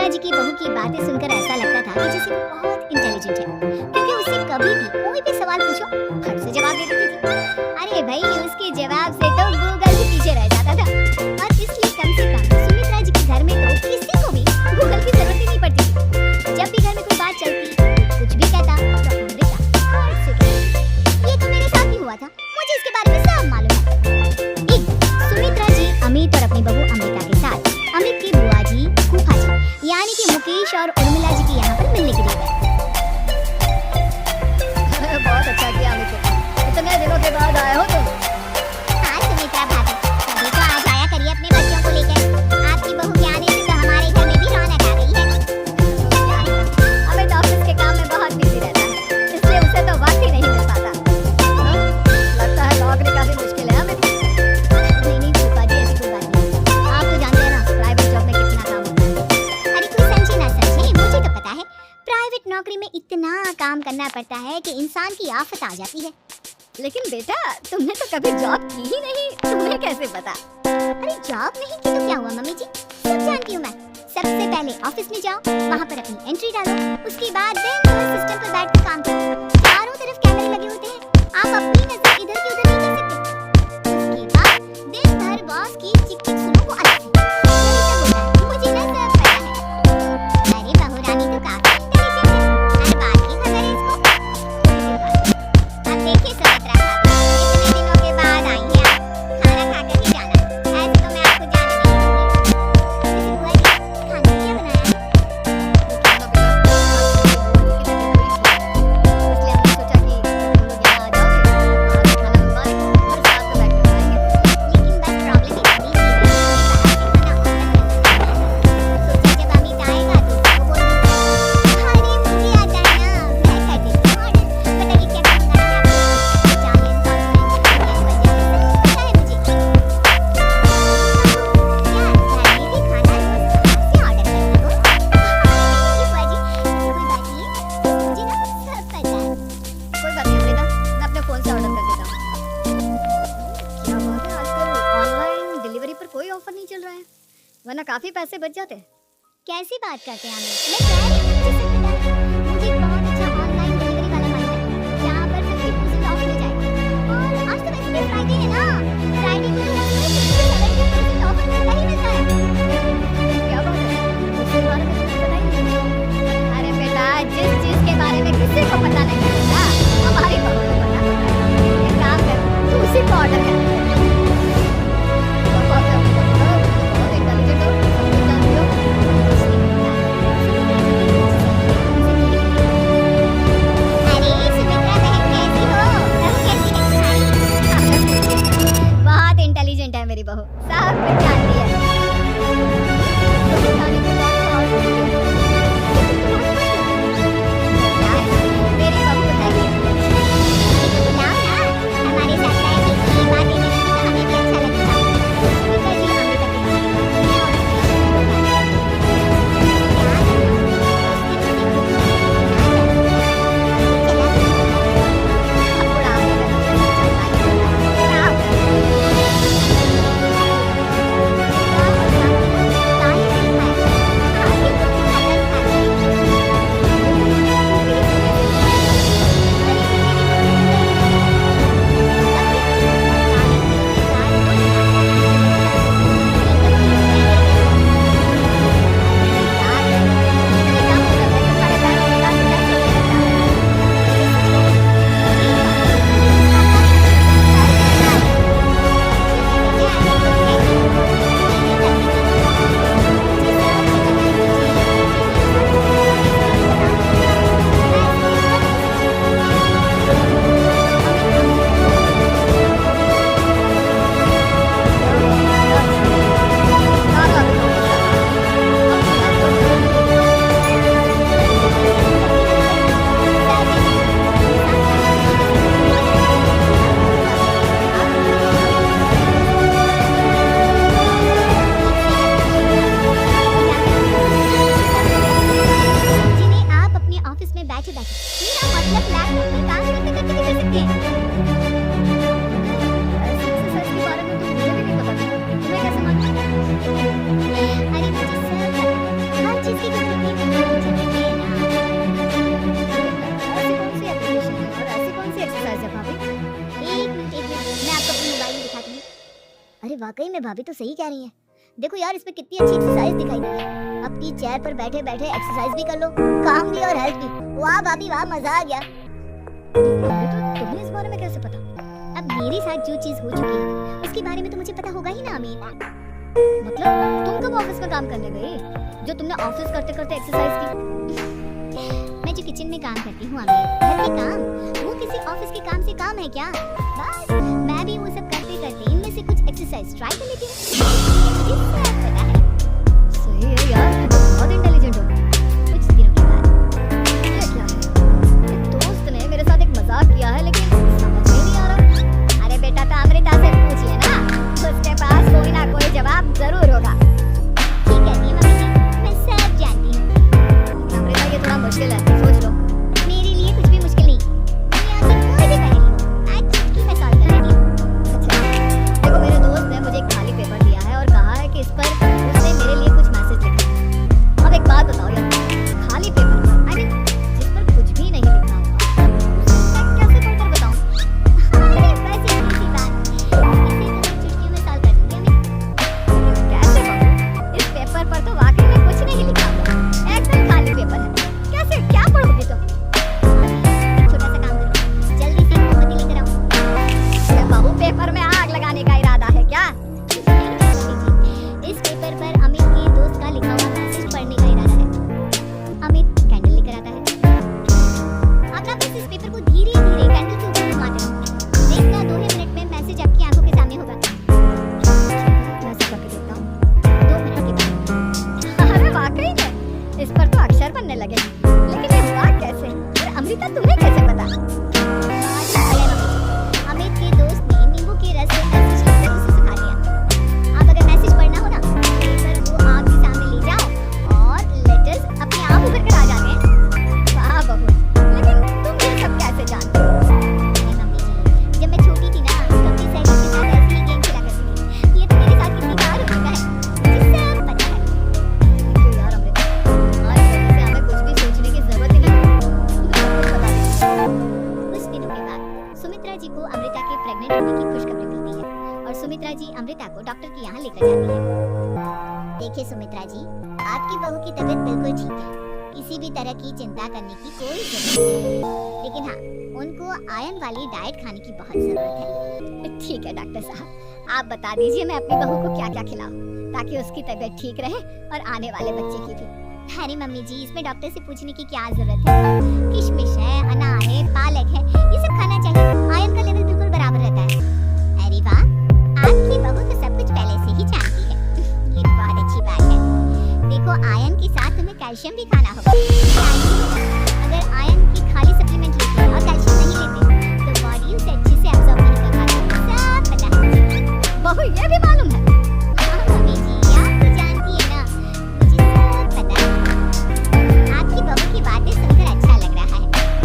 सुमित्रा जी की बहू की बातें सुनकर ऐसा लगता था कि जैसे वो बहुत इंटेलिजेंट है, क्योंकि उससे कभी भी कोई भी सवाल पूछो फट से जवाब दे देती थी। अरे भाई, उसके जवाब से तो गूगल भी पीछे रह जाता था। और इसलिए कम से कम सुमित्रा जी के घर में तो किसी को भी गूगल की जरूरत ही नहीं पड़ती थी। जब भी घर में कोई बात चलती, कुछ भी कहता तो अमृता फट से कहती, ये तो मेरे साथ भी हुआ था, मुझे इसके बारे में सब मालूम है। एक सुमित्रा जी अमित और अपनी बहू अमृता के साथ अमित की बुआ जी, फूफा जी यानी कि मुकेश और उर्मिला जी के यहाँ पर मिलने के लिए गए। बहुत अच्छा किया अमित, इतने दिनों के बाद आए हो तुम। हाँ सुमित्रा भाभी, कभी तो आ जाया करिए अपने बच्चों को लेकर। आपकी बहू के आने से तो हमारे घर में भी रौनक आ गई है। अमित ऑफिस के काम में बहुत बिजी रहता है, इसलिए उसे तो वक्त ही नहीं मिल पाता। लगता है नौकरी काफी मुश्किल है अमित। नहीं फूफा जी, ऐसी कोई बात नहीं। आप तो जानते हैं ना प्राइवेट जॉब में कितना काम होता है। अरे कोई समझे ना समझे, मुझे तो पता है प्राइवेट नौकरी में इतना काम करना पड़ता है कि इंसान की आफत आ जाती है। लेकिन बेटा, तुमने तो कभी जॉब की ही नहीं, तुम्हें कैसे पता? अरे जॉब नहीं की तो क्या हुआ मम्मी जी, सब जानती हूँ मैं। सबसे पहले ऑफिस में जाओ, वहाँ पर अपनी एंट्री डालो, उसके बाद सिस्टम पर बैठ कर काम करो। चारों तरफ कैमरे लगे होते हैं, आप अपनी नजर इधर की उधर नहीं कर सकते। उसके बाद दिन भर बॉस की चिक चिक सुनो वो अलग से। यही सब होता है, मुझे ना सब पता है। अरे बहू रानी तो काफी इंटेलिजेंट है, हर बात की खबर है इसको। अब देखिए सुमित्रा भाभी, इतने दिनों के बाद आई हैं आप, खाना खाकर ही जाना। ऐसे तो मैं आपको जाने नहीं दूंगी। वैसे बुआ जी, खाना क्या बनाया है? इसलिए हमने सोचा कि तुम लोग यहाँ आ जाओगे, वहाँ से खाना मंगवा लेंगे और साथ में बैठ कर खाएंगे। लेकिन बस प्रॉब्लम इतनी सी है कि बाहर से खाना ऑर्डर कर सकते हैं। सोचा जब अमित आएगा तो उसको बोल दूंगी। अरे मुझे आता है ना, मैं कर देती हूँ ऑर्डर। बताइए क्या मंगाना है आपको? इटालियन, कॉन्टिनेंटल, इंडियन, पंजाबी, सब पता है मुझे। यार, घर में भी खाना रोज बाहर से ऑर्डर करना हो? ये बुआ जी, ऐसी कोई बात नहीं है, मुझे ना सब पता है। कोई बात नहीं अमृता, मैं अपने फोन से ऑर्डर कर देता हूँ। क्या बात है, आजकल ऑनलाइन डिलीवरी पर कोई ऑफर नहीं चल रहा है, वरना काफी पैसे बच जाते हैं। कैसी बात करते हैं अमित? मैं कह रही हूँ मुझे सब पता है। मुझे एक बहुत अच्छा ऑनलाइन डिलीवरी वाला मालूम है, जहाँ पर 50% ऑफ मिल जाएगा। और आज तो वैसे भी फ्राइडे है ना, फ्राइडे को तो हमें 70% ऑफर मिलता ही मिलता है। क्या बात है, उसके बारे में तुम्हें पता ही नहीं? अरे बेटा, जिस चीज के बारे में किसी को पता नहीं होता, हमारी बहू को पता होता है। एक काम कर, तू उसी को ऑर्डर कर दे। बहुत इंटेलिजेंट हो, सब कुछ जानती हो। चीज की कंप्लीटली ऐसी कौन सी एप्लीकेशन है और ऐसी कौन सी एक्सरसाइज है भाभी? एक मिनट मैं आपको अपने मोबाइल में दिखाती हूँ। अरे वाकई में भाभी तो सही कह रही हैं। देखो यार, इसमें कितनी अच्छी एक्सरसाइज दिखाई दे रही है। अपनी चेयर पर बैठे बैठे एक्सरसाइज भी कर लो, काम भी और हेल्थ भी। वाह भाभी वाह, मजा आ गया। तो तुम्हें इस बारे में कैसे पता? अब मेरे साथ जो चीज हो चुकी है उसके बारे में तो मुझे पता होगा ही ना अमित। मतलब तुम कब ऑफिस में काम करने गई जो तुमने ऑफिस करते करते एक्सरसाइज की? मैं जो किचन में काम करती हूँ अमित, घर के काम, वो किसी ऑफिस के काम से काम है क्या? बस मैं भी वो सब करते करते इनमें से कुछ एक्सरसाइज ट्राई कर लेती हूँ। पता है, सही है यार, तुम बहुत इंटेलिजेंट हो। कुछ दिनों के बाद ये क्या है? एक दोस्त ने मेरे साथ एक मजाक किया है लेकिन समझ में नहीं आ रहा। अरे बेटा तो अमृता से पूछ लेना, उसके पास कोई ना कोई जवाब जरूर होगा। ठीक है मम्मी जी, मैं सब जानती हूँ। अमृता ये थोड़ा मुश्किल है, सोच लो। मेरे लिए कुछ भी मुश्किल नहीं, दुनिया की कोई भी पहेली आज चुटकी में सॉल्व कर लेती हूँ। अच्छा देखो, मेरे दोस्त ने मुझे एक खाली पेपर दिया है और कहा है कि इस पर उसने मेरे लिए कुछ मैसेज लिखा। अब एक बात बताओ यार, खाली पेपर पर जिस पर कुछ भी नहीं लिखा होगा उसको मैं कैसे पढ़कर बताऊं? अरे बस इतनी सी बात, इसे तो मैं चुटकियों में सॉल्व कर दूंगी अमित। कैसे पढ़ूं? इस पेपर पर तो वाकई में कुछ नहीं लिखा हुआ, एकदम खाली पेपर है। कैसे क्या पढ़ोगी तुम? एक छोटा सा काम करो, जल्दी से मोमबत्ती लेकर आओ। क्या बाबू पेपर में आग लगाने का इरादा है क्या? इस पेपर पर अमित के दोस्त का लिखा हुआ मैसेज पढ़ने का इरादा है। अमित कैंडल लेकर आता है। आप ना बस इस पेपर को धीरे धीरे कैंडल के ऊपर घुमाते रहो। देखना 2 ही मिनट में मैसेज आपकी आंखों के सामने होगा। मैं ऐसा करके देखता हूँ 2 मिनट के बाद। अरे वाकई में इस पर तो अक्षर बनने लगे, लेकिन ये हुआ कैसे? और अमृता तुम्हें कैसे पता? अमित के दोस्त ने नींबू के रस से मैसेज लिखकर उसे सिखा दिया। अब अगर मैसेज पढ़ना हो ना, पेपर को आपके सामने ले जाओ और लेटर्स अपने आप उभर कर आ जाते हैं। वाह बहू, लेकिन तुम ये सब कैसे जानते हो? अरे मम्मी जी, जब मैं छोटी थी ना तो अपनी सहेलियों के साथ ऐसे ही गेम खेला करती थी। ये तो मेरे साथ कितनी बार हो चुका है, मुझे सब पता है। क्यों यार अमृता, आज से हमें कुछ भी सोचने की जरूरत ही नहीं, तुम्हें सब कुछ बता देंगे। कुछ दिनों के बाद सुमित्रा जी को अमृता के प्रेग्नेंट होने की खुशखबरी मिलती है और सुमित्रा जी अमृता को डॉक्टर के यहाँ लेकर जाती है। देखिए सुमित्रा जी, आपकी बहू की तबीयत बिल्कुल ठीक है, किसी भी तरह की चिंता करने की कोई जरूरत नहीं, लेकिन हाँ उनको आयरन वाली डाइट खाने की बहुत जरूरत है। ठीक है डॉक्टर साहब, आप बता दीजिए मैं अपनी बहू को क्या क्या खिलाऊं ताकि उसकी तबीयत ठीक रहे और आने वाले बच्चे की भी। अरे मम्मी जी, इसमें डॉक्टर से पूछने की क्या जरूरत है? किशमिश है, अनार है, पालक है, ये सब खाना चाहिए। आयरन का लेवल बिल्कुल बराबर रहता है। अरे वाह, आपकी बहू तो सब कुछ पहले से ही जानती है। ये तो बहुत अच्छी बात है। देखो आयरन के साथ तुम्हें कैल्शियम भी खाना होगा। अगर आयरन की खाली सप्लीमेंट लेते हैं और कैल्शियम नहीं लेते तो बॉडी उसे अच्छे से एब्जॉर्ब नहीं कर पाती। सब पता है बहू, ये भी मालूम है? हाँ मम्मी जी, आप तो जानती है ना, मुझे सब पता है। आपकी बहू की बातें सुनकर अच्छा लग रहा है।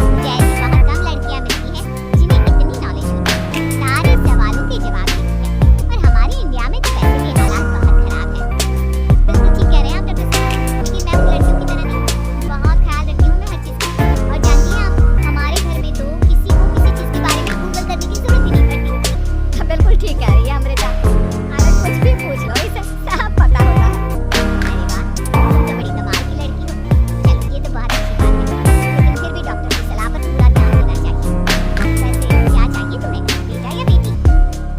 मुझे ऐसी बहुत कम लड़कियां मिलती हैं जिन्हें इतनी नॉलेज होती है, सारे सवालों के जवाब देती है। और हमारे इंडिया में तो वैसे भी हालात बहुत खराब है। बिल्कुल ठीक कह रहे हैं आप डॉक्टर साहब, लेकिन मैं उन लड़कियों की तरह नहीं, बहुत ख्याल रखती हूँ मैं हर चीज का। और जानती हैं आप, हमारे घर में तो किसी को किसी चीज के बारे में गूगल करने की जरूरत ही नहीं पड़ती। बिल्कुल ठीक कह रही है अमृता, अगर कुछ भी पूछ लो इसे सब पता होता है। अरे वाह, तुम तो बड़ी कमाल की लड़की हो। चलो ये तो बहुत अच्छी बात है, लेकिन फिर भी डॉक्टर की सलाह पर पूरा ध्यान देना चाहिए। वैसे क्या चाहिए तुम्हें, बेटा या बेटी?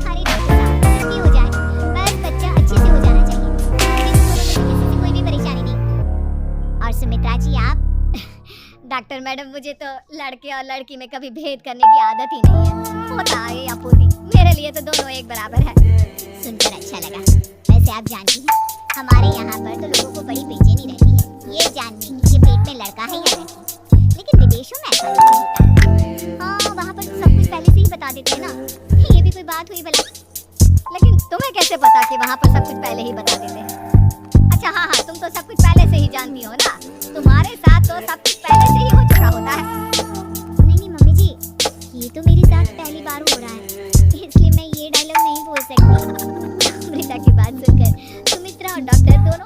अरे डॉक्टर साहब, कुछ भी हो जाए, बस बच्चा अच्छे से हो जाना चाहिए। किसी से कोई भी परेशानी नहीं। और सुमित्रा जी आप डॉक्टर मैडम, मुझे तो लड़के और लड़की में कभी भेद करने की आदत ही नहीं है। होता है या पूरी, मेरे लिए तो दोनों एक बराबर है। सुनकर अच्छा लगा। वैसे आप जानती हैं, हमारे यहाँ पर तो लोगों को बड़ी बेचैनी रहती है ये जानने की कि पेट में लड़का है या लड़की, लेकिन विदेशों में ऐसा नहीं होता। हाँ वहाँ पर सब कुछ पहले से ही बता देते हैं ना। ये भी कोई बात हुई भला? लेकिन तुम्हें कैसे पता कि वहाँ पर सब कुछ पहले ही बता देते हैं? अच्छा हाँ हाँ, तुम तो सब कुछ पहले से ही जानती हो ना, तुम्हारे साथ तो सब कुछ पहले से